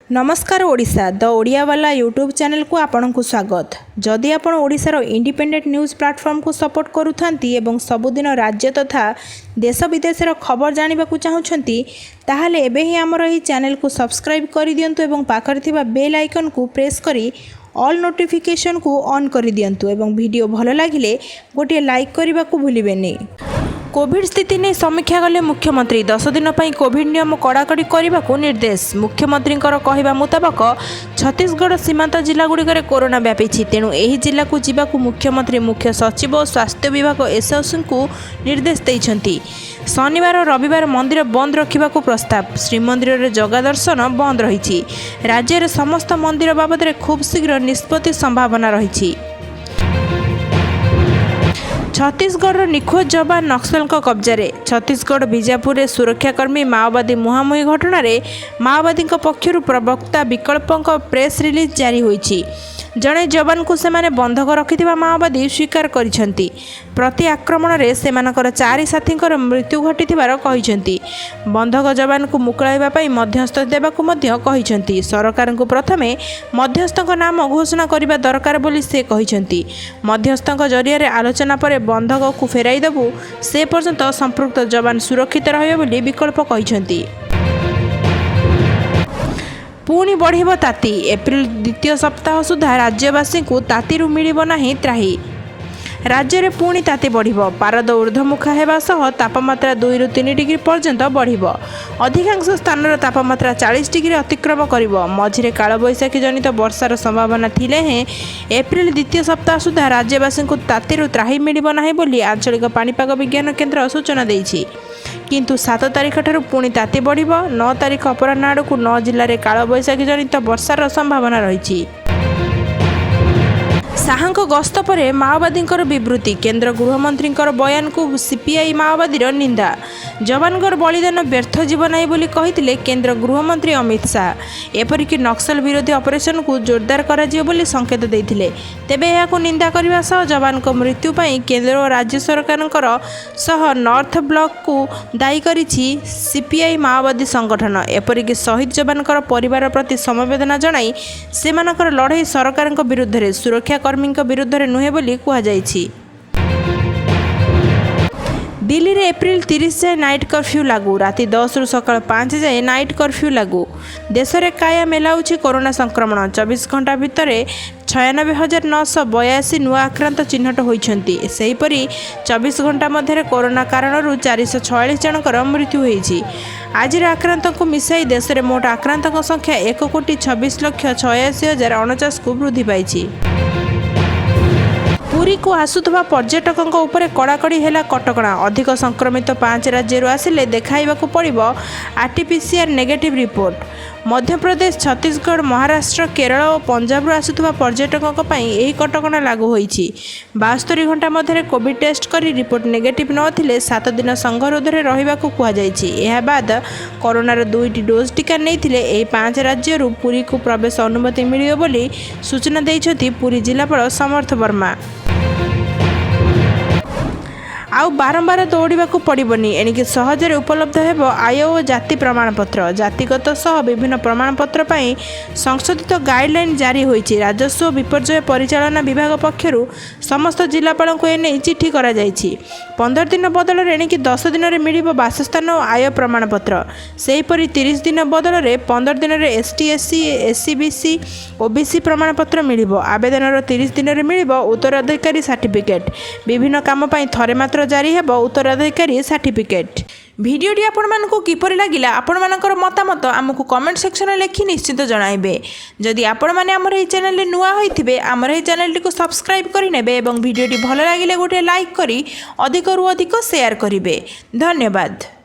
नमस्कार ओडिशा द ओडिया वाला YouTube channel को आपन को स्वागत। जदि आपण ओडिशार इंडिपेंडेंट न्यूज प्लेटफॉर्म को सपोर्ट करूथांती एवं सबुदिन राज्य तथा देश विदेशर खबर जानिबा को चाहुछंती ताहाले एबे ही हमर एही चैनल को सब्सक्राइब करि दियंतु एवं पाखर थिबा बेल आइकन को प्रेस करी ऑल नोटिफिकेशन को ऑन कर दियंतु एवं वीडियो भल लागिले गोटे लाइक करने को भूलिबेनी। कोविड स्थिति नहीं समीक्षा कले मुख्यमंत्री 10 दिन पर कोविड नियम कड़ाकड़ी करने को निर्देश। मुख्यमंत्री कहवा मुताबक छत्तीसगढ़ सीमांत जिलागुड़िक कोरोना व्यापी तेणु यह जिला को जावाक मुख्यमंत्री मुख्य सचिव और स्वास्थ्य विभाग एसओसी को निर्देश देइछंती। शनिवार और रविवार मंदिर बंद रखा प्रस्ताव। श्रीमंदिर में जगा दर्शन बंद रही। राज्य समस्त मंदिर बाबद खूब शीघ्र निष्पत्ति संभावना रही। छत्तीसगढ़ निखोज जवान नक्सल कब्जारे। छत्तीसगढ़ बीजापुर सुरक्षाकर्मी माओवादी मुहांमुही घटना माओवादी पक्षर प्रवक्ता विकल्प प्रेस रिलीज जारी होईछि। जड़े जवान को सेमाने बंधक रखिथिबा माओवादी स्वीकार करिसेंती। प्रति आक्रमण रे सेमानकर 4 साथींकर मृत्यु घटिथिबार कहिसेंती। बंधक जवान को मुकुलाइबा पई मध्यस्थ देबाकू मध्य कहिसेंती। सरकार को प्रथमे मध्यस्थक नाम घोषणा करिबा दरकार बोली से कहिसेंती। मध्यस्थक जरिया रे आलोचना पर बंधक को फेराई देबू से पर्यंत संपृक्त जवान सुरक्षित रहिबे बोली विकल्प कहिसेंती। पुणी बढ़िबो ताती। एप्रिल द्वितीय सप्ताह सुधा राज्यवासी को तातीरू मिलिबो नाही त्राही। राज्य में पुणी ताती बढ़िबो। पारद ऊर्ध्वमुखा हेबा सह तापमात्रा 2 ରୁ 3 डिग्री पर्यंत बढ़िबो। अधिकांश स्थान तापमात्रा 40 डिग्री अतिक्रम करिबो। मझिरे कालबैशाखी जनित वर्षार संभावना थिले हें एप्रिल द्वितीय सप्ताह सुधा राज्यवासी को तातीरू त्राही मिलिबो नाही बोली आंचलिक पाणीपाग विज्ञान केन्द्र सूचना देइछि। किंतु 7 तारिख ठारू पुणी ताती बढ़िबो। 9 तारिख अपराह्न आड़कू 9 जिले में कालबैशाखी जनित वर्षार संभावना रही। शाहଙ୍କ गस्त पर माओवादी विवृत्ति। केन्द्र गृहमंत्री बयान को सीपीआई माओवादी निंदा। जवानगर बलिदान व्यर्थ जीव ना बोली कहिथिले केन्द्र गृहमंत्री अमित शाह। एपरिक नक्सल विरोधी ऑपरेशन को जोरदार करा बोली संकेत देइथिले। तेबे यहां निंदा करने सह जवान मृत्यु पर केन्द्र और राज्य सरकार सह नॉर्थ ब्लॉक को दायी करिछि सीपीआई माओवादी संगठन। एपरिक शहीद जवानकर परिवार प्रति समवेदना जणाई सेमानकर लड़ाई सरकार विरुद्ध में सुरक्षा कर्मी विरुद्ध में नुहे बोली कहुଯାଇଛି। दिल्ली रे एप्रिल 30 जाए नाइट कर्फ्यू लागू। राति 10 ରୁ सकाळ 5 जाए नाइट कर्फ्यू लागू। देश में काया मेलाउछि कोरोना संक्रमण। 24 घंटा भितर 96,982 नुआ आक्रांत चिन्हट होइछन्ति। सेहीपरि 24 घंटा मध्य कोरोना कारण 446 जनकर मृत्यु होइछि। आज आक्रांत को मिसाई देश में मोट आक्रांत संख्या 1,26,86,049 को वृद्धि पाइछि। पुरी को आसुथबा पर्यटकों उपरे कड़ाकड़ी है कटकणा। अधिक संक्रमित 5 राज्य आसिले देखाइबाकू पड़िबो RTPCR negative report. Madhya Pradesh, Chhattisgarh, Maharashtra, Kerala और पंजाब आसुथबा पर्यटकों यही कटकणा लागू होईछि। 72 घंटा मध्य कोविड टेस्ट करी रिपोर्ट नेगेटिव नथिले 7 दिन संघरोध में रहिबाकू कुहाଯାଇଛି। एहा बाद कोरोनार 2टी डोज टीका नैथिले एही 5 राज्यरू पुरी को प्रवेश अनुमति मिलियो बोली सूचना दैछथि पुरी जिलापाल समर्थ वर्मा। आउ बारंबार दौड़ाक पड़ोनी। एणिक सहजरे उपलब्ध हेब आय और जाति प्रमाणपत्र। जातिगत सह विभिन्न प्रमाणपत्र पर संशोधित गाइडलाइन जारी होईछि। राजस्व और विपर्यय परिचालना विभाग पक्षरु समस्त जिलापाल को एने चिठी करा जाईछि। 15 दिन बदल एणिक 10 दिन में मिलिबो बासस्थान और आय प्रमाणपत्र। सेहीपरि 30 दिन बदल 15 दिन में ST SC SC BC OBC प्रमाणपत्र मिलिबो। आवेदन 30 दिन में मिलिबो उत्तराधिकारी सर्टिफिकेट। विभिन्न काम पर थरे मात्र जारी हेब उत्तराधिकारी सर्टिफिकेट। भिडियोटी आपण मानकु किपरि लागिला आपण मानकर मतामत आमको कमेंट सेक्शन में लिखि निश्चित जणाइबे। जदि आपण माने हमर एई चैनल रे नुआ होइथिबे हमर एई चैनल को सब्सक्राइब करि नेबे एवं भिडियोटी भल लागिले गोटे लाइक करी अधिक रु अधिक शेयर करिवे। धन्यवाद।